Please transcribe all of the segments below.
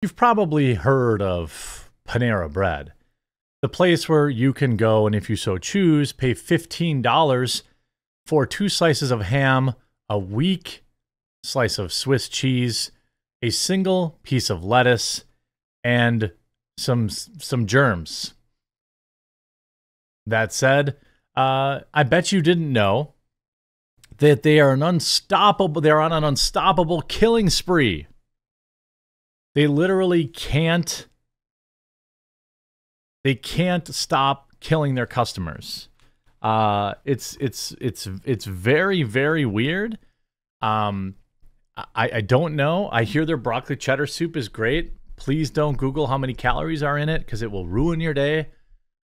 You've probably heard of Panera Bread, the place where you can go and, if you so choose, pay $15 for 2 slices of ham, a weak slice of Swiss cheese, a single piece of lettuce, and some germs. That said, I bet you didn't know that they're on an unstoppable killing spree. They literally can't stop killing their customers. It's very, very weird. I don't know. I hear their broccoli cheddar soup is great. Please don't Google how many calories are in it because it will ruin your day.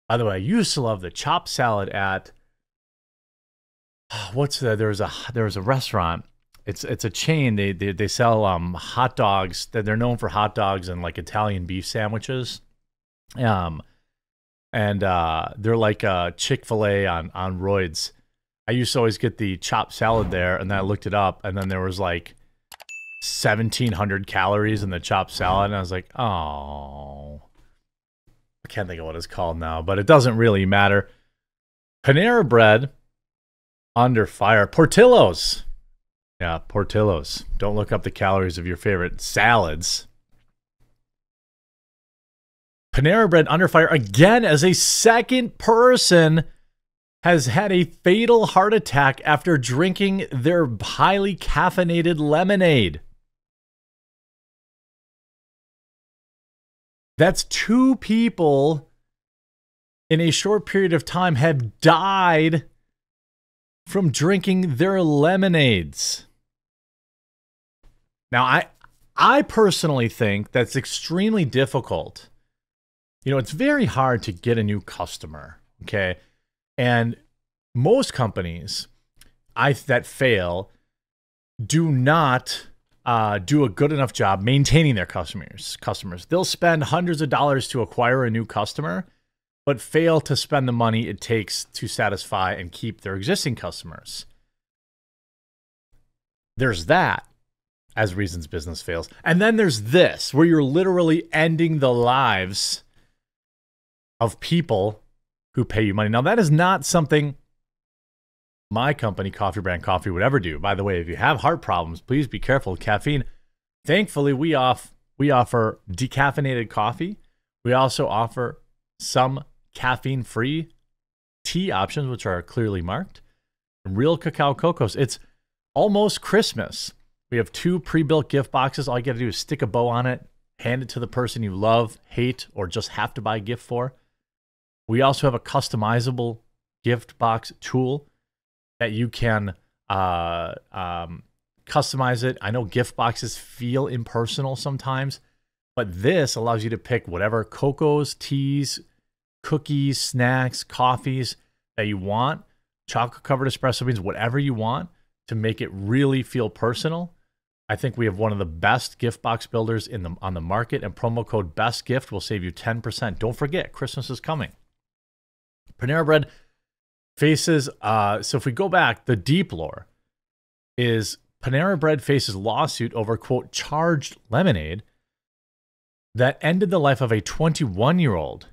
By the way, I used to love the chopped salad at there was a restaurant. It's a chain. They sell hot dogs. They're known for hot dogs and like Italian beef sandwiches. And they're like Chick-fil-A on roids. I used to always get the chopped salad there, and then I looked it up, and then there was like 1,700 calories in the chopped salad, and I was like, oh, I can't think of what it's called now, but it doesn't really matter. Panera Bread under fire. Portillo's. Yeah, Portillo's. Don't look up the calories of your favorite salads. Panera Bread under fire again as a second person has had a fatal heart attack after drinking their highly caffeinated lemonade. That's 2 people in a short period of time have died from drinking their lemonades. Now, I personally think that's extremely difficult. You know, it's very hard to get a new customer, okay? And most companies that fail do not do a good enough job maintaining their customers. They'll spend hundreds of dollars to acquire a new customer, but fail to spend the money it takes to satisfy and keep their existing customers. There's that as reasons business fails. And then there's this, where you're literally ending the lives of people who pay you money. Now, that is not something my company, Coffee Brand Coffee, would ever do. By the way, if you have heart problems, please be careful with caffeine. Thankfully, we offer decaffeinated coffee. We also offer some caffeine-free tea options, which are clearly marked. Real cacao cocos. It's almost Christmas. We have 2 pre-built gift boxes. All you got to do is stick a bow on it, hand it to the person you love, hate, or just have to buy a gift for. We also have a customizable gift box tool that you can customize it. I know gift boxes feel impersonal sometimes, but this allows you to pick whatever cocos, teas, cookies, snacks, coffees that you want, chocolate-covered espresso beans, whatever you want to make it really feel personal. I think we have one of the best gift box builders on the market, and promo code BESTGIFT will save you 10%. Don't forget, Christmas is coming. Panera Bread faces, so if we go back, the deep lore is Panera Bread faces lawsuit over, quote, charged lemonade that ended the life of a 21-year-old.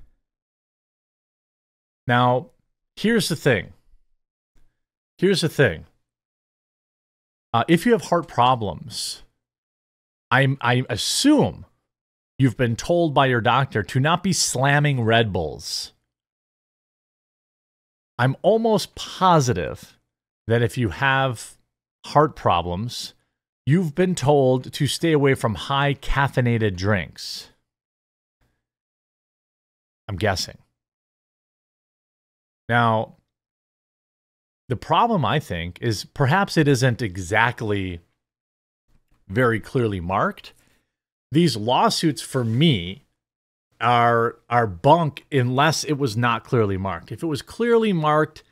Now, here's the thing. If you have heart problems, I assume you've been told by your doctor to not be slamming Red Bulls. I'm almost positive that if you have heart problems, you've been told to stay away from high caffeinated drinks. I'm guessing. Now, the problem, I think, is perhaps it isn't exactly very clearly marked. These lawsuits, for me, are bunk unless it was not clearly marked. If it was clearly marked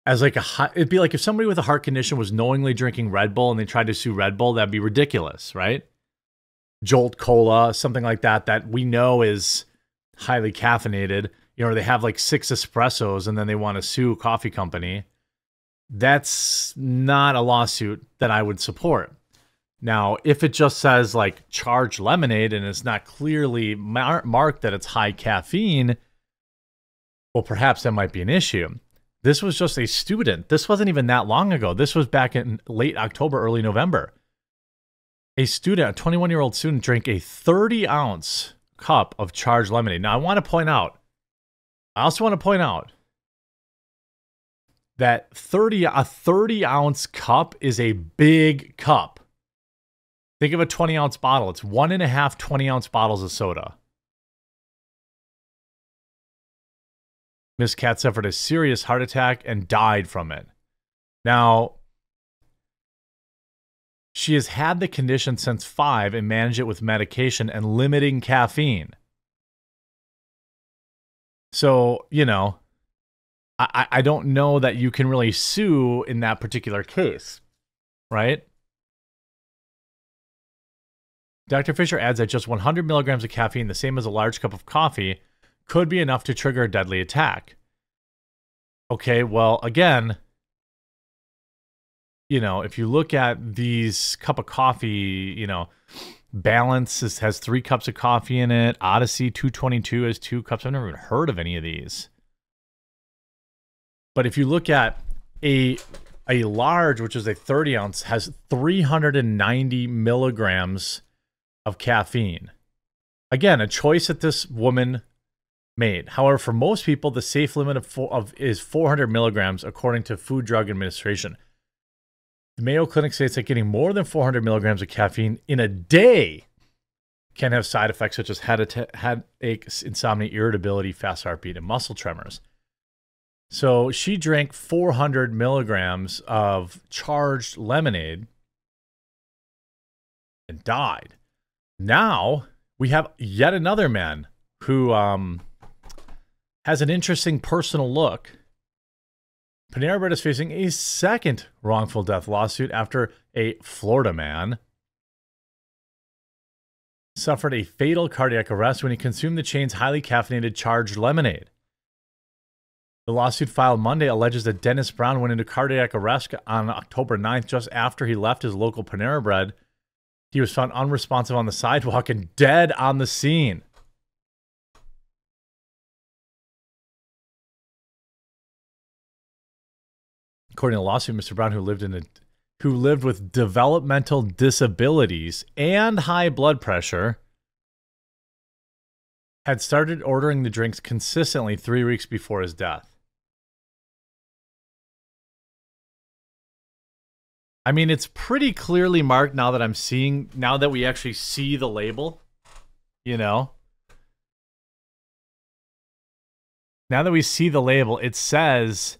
as like it'd be like if somebody with a heart condition was knowingly drinking Red Bull and they tried to sue Red Bull, that'd be ridiculous, right? Jolt Cola, something like that we know is highly caffeinated, you know, or they have like 6 espressos and then they want to sue a coffee company. That's not a lawsuit that I would support. Now, if it just says like charged lemonade and it's not clearly marked that it's high caffeine, well, perhaps that might be an issue. This was just a student. This wasn't even that long ago. This was back in late October, early November. A student, a 21-year-old student, drank a 30-ounce cup of charged lemonade. Now, I also want to point out that a 30-ounce cup is a big cup. Think of a 20-ounce bottle. It's 1.5 20-ounce bottles of soda. Miss Cat suffered a serious heart attack and died from it. Now, she has had the condition since 5 and managed it with medication and limiting caffeine. So, you know, I don't know that you can really sue in that particular case, right? Dr. Fisher adds that just 100 milligrams of caffeine, the same as a large cup of coffee, could be enough to trigger a deadly attack. Okay, well, again, you know, if you look at these cup of coffee, you know, Balance has 3 cups of coffee in it. Odyssey 222 has 2 cups. I've never even heard of any of these. But if you look at a large, which is a 30-ounce, has 390 milligrams of caffeine. Again, a choice that this woman made. However, for most people, the safe limit is 400 milligrams, according to Food Drug Administration. The Mayo Clinic states that getting more than 400 milligrams of caffeine in a day can have side effects such as headaches, insomnia, irritability, fast heartbeat, and muscle tremors. So she drank 400 milligrams of charged lemonade and died. Now we have yet another man who has an interesting personal look. Panera Bread is facing a second wrongful death lawsuit after a Florida man suffered a fatal cardiac arrest when he consumed the chain's highly caffeinated charged lemonade. The lawsuit filed Monday alleges that Dennis Brown went into cardiac arrest on October 9th just after he left his local Panera Bread. He was found unresponsive on the sidewalk and dead on the scene. According to the lawsuit, Mr. Brown, who lived with developmental disabilities and high blood pressure, had started ordering the drinks consistently 3 weeks before his death. I mean, it's pretty clearly marked now that we actually see the label, you know. Now that we see the label, it says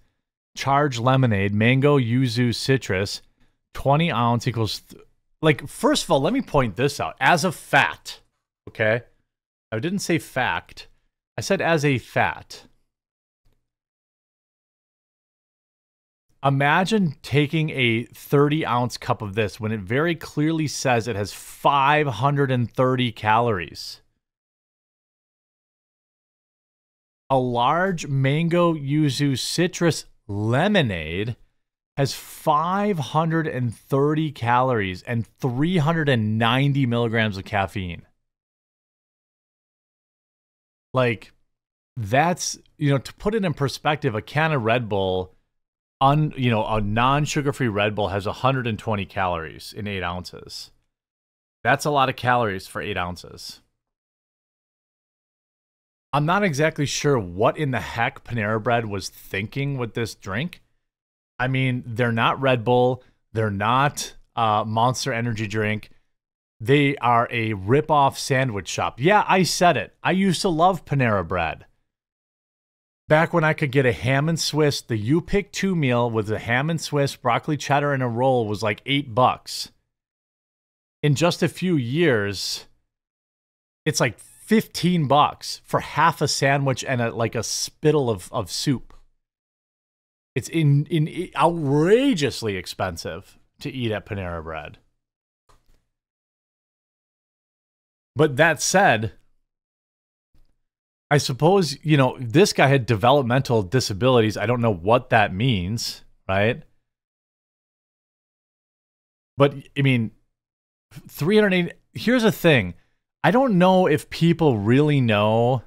charged lemonade, mango, yuzu, citrus, 20 ounce equals... first of all, let me point this out. As a fact, okay? I didn't say fact. I said as a fact. Imagine taking a 30-ounce cup of this when it very clearly says it has 530 calories. A large mango, yuzu, citrus lemonade has 530 calories and 390 milligrams of caffeine. Like, that's, you know, to put it in perspective, a can of Red Bull, a non-sugar-free Red Bull has 120 calories in 8 ounces. That's a lot of calories for 8 ounces. I'm not exactly sure what in the heck Panera Bread was thinking with this drink. I mean, they're not Red Bull. They're not Monster Energy drink. They are a rip-off sandwich shop. Yeah, I said it. I used to love Panera Bread. Back when I could get a ham and Swiss, the You Pick 2 meal with a ham and Swiss, broccoli cheddar, and a roll was like $8. In just a few years, it's like $15 for half a sandwich and a spittle of soup. It's outrageously expensive to eat at Panera Bread. But that said, I suppose, you know, this guy had developmental disabilities. I don't know what that means, right? But, I mean, 380. Here's the thing. I don't know if people really know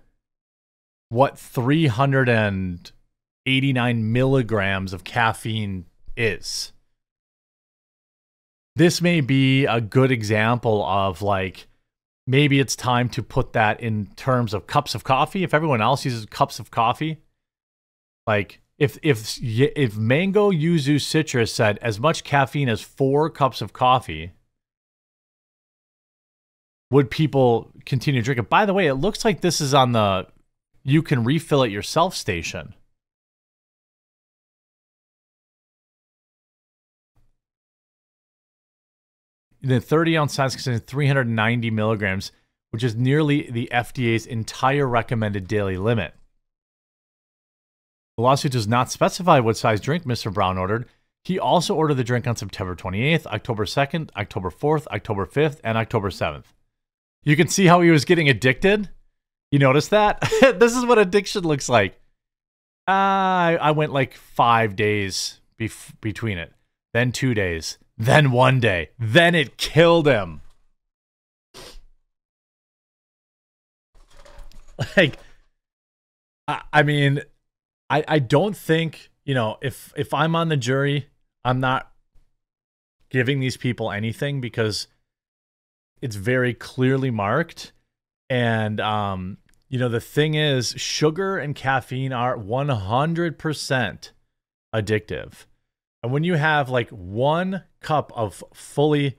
what 389 milligrams of caffeine is. This may be a good example of like, maybe it's time to put that in terms of cups of coffee. If everyone else uses cups of coffee, like if Mango Yuzu Citrus said as much caffeine as 4 cups of coffee, would people continue to drink it? By the way, it looks like this is on the you can refill it yourself station. The 30-ounce size contains 390 milligrams, which is nearly the FDA's entire recommended daily limit. The lawsuit does not specify what size drink Mr. Brown ordered. He also ordered the drink on September 28th, October 2nd, October 4th, October 5th, and October 7th. You can see how he was getting addicted? You notice that? This is what addiction looks like. I went like 5 days between it, then 2 days, then 1 day, then it killed him. Like, I mean, I don't think, you know, if I'm on the jury, I'm not giving these people anything because it's very clearly marked. And, you know, the thing is, sugar and caffeine are 100% addictive. And when you have like 1 cup of fully,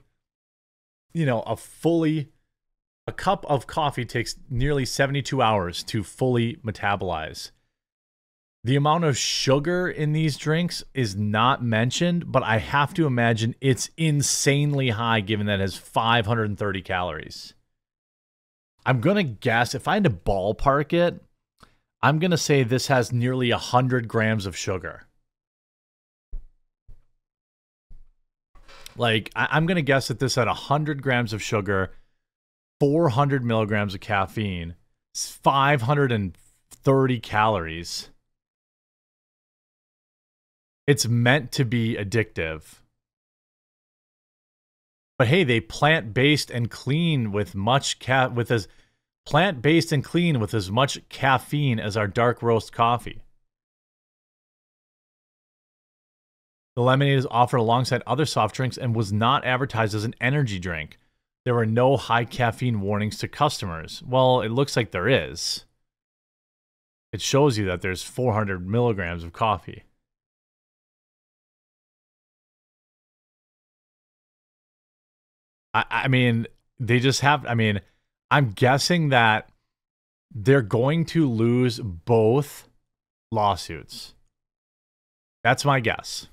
you know, a cup of coffee takes nearly 72 hours to fully metabolize. The amount of sugar in these drinks is not mentioned, but I have to imagine it's insanely high given that it has 530 calories. I'm going to guess, if I had to ballpark it, I'm going to say this has nearly 100 grams of sugar. Like, I'm going to guess that this had 100 grams of sugar, 400 milligrams of caffeine, 530 calories. It's meant to be addictive. But hey, they plant-based and clean with as plant-based and clean with as much caffeine as our dark roast coffee. The lemonade is offered alongside other soft drinks and was not advertised as an energy drink. There were no high caffeine warnings to customers. Well, it looks like there is. It shows you that there's 400 milligrams of coffee. I mean, they just have, I mean, I'm guessing that they're going to lose both lawsuits. That's my guess.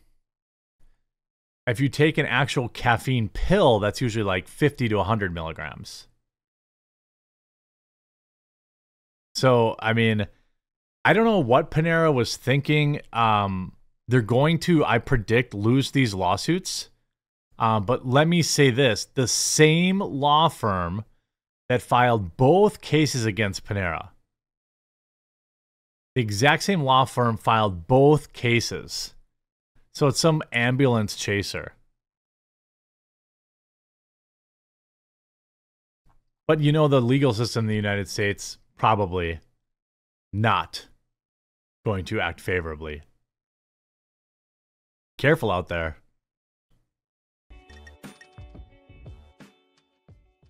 If you take an actual caffeine pill, that's usually like 50 to 100 milligrams. So, I mean, I don't know what Panera was thinking. They're going to, I predict, lose these lawsuits. But let me say this. The same law firm that filed both cases against Panera, the exact same law firm filed both cases. So it's some ambulance chaser. But you know, the legal system in the United States probably not going to act favorably. Careful out there.